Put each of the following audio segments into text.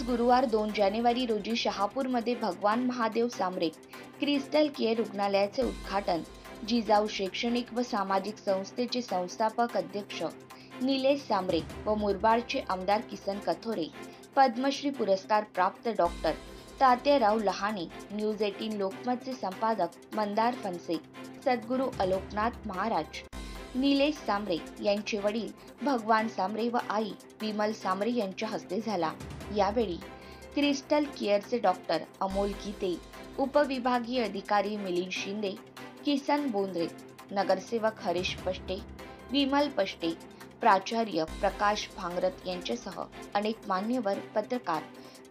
आज गुरुवार 2 जानेवारी रोजी शहापूरमध्ये भगवान महादेव सांबरे क्रिस्टल केअर रुग्णालयाचे उद्घाटन जिजाऊ शैक्षणिक व सामाजिक संस्थेचे संस्थापक अध्यक्ष निलेश सांबरे व मुरबाडचे आमदार किसन कथोरे, पद्मश्री पुरस्कार प्राप्त डॉक्टर तात्याराव लहाने, न्यूज 18 लोकमतचे संपादक मंदार फणसे, सद्गुरू अलोकनाथ महाराज, निलेश सांबरे यांचे वडील भगवान सांबरे व आई विमल सांबरे यांच्या हस्ते झाला। यावेळी क्रिस्टल केअरचे डॉक्टर अमोल गीते, उपविभागीय अधिकारी मिलिंद शिंदे, किसन बोंद्रे, नगरसेवक हरीश पष्टे, विमल पष्टे, प्राचार्य प्रकाश भांगरत यांच्यासह अनेक मान्यवर, पत्रकार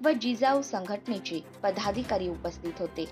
व जिजाऊ संघटनेचे पदाधिकारी उपस्थित होते।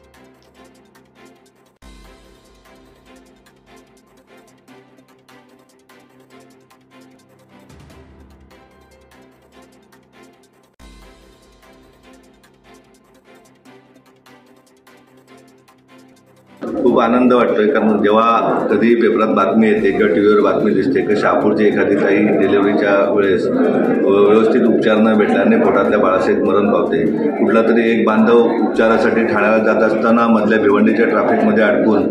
खूप आनंद वाटतोय, कारण जेव्हा कधी पेपरात बातमी येते किंवा टीव्हीवर बातमी दिसते की शहापूरची एखादी ताई डिलिव्हरीच्या वेळेस व्यवस्थित उपचार न भेटल्याने पोटातल्या बाळासहित मरण पावते। कुठला तरी एक बांधव उपचारासाठी ठाण्याला जात असताना मधल्या भिवंडीच्या ट्रॅफिकमध्ये अडकून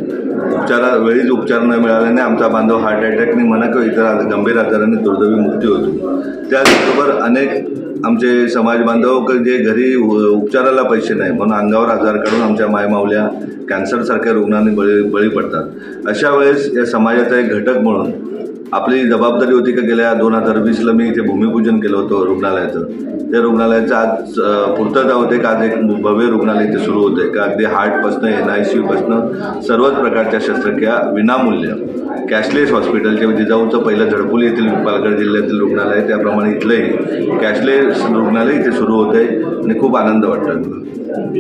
वेळीच उपचार न मिळाल्याने आमचा बांधव हार्ट अटॅकने म्हणा किंवा इतर गंभीर आजाराने दुर्दैवी मृत्यू होतो। त्याचबरोबर अनेक आमचे समाज बांधव जे घरी उपचाराला पैसे नाही म्हणून अंगावर आजार काढून आमच्या मायमावल्या कॅन्सरसारख्या रुग्णांनी बळी पडतात। अशा वेळेस या समाजाचा एक घटक म्हणून आपली जबाबदारी होती की गेल्या 2020ला मी इथे भूमिपूजन केलं होतं रुग्णालयाचं। त्या रुग्णालयाचं आज पूर्तता होते का आज एक भव्य रुग्णालय इथे सुरू होते का अगदी हार्टपासनं NICUपासनं सर्वच प्रकारच्या शस्त्रक्रिया विनामूल्य कॅशलेस हॉस्पिटल जे जिजाऊचं पहिलं झडपोली येथील पालघर जिल्ह्यातील रुग्णालय त्याप्रमाणे इथलंही कॅशलेस रुग्णालय इथे सुरू होते आणि खूप आनंद वाटतो।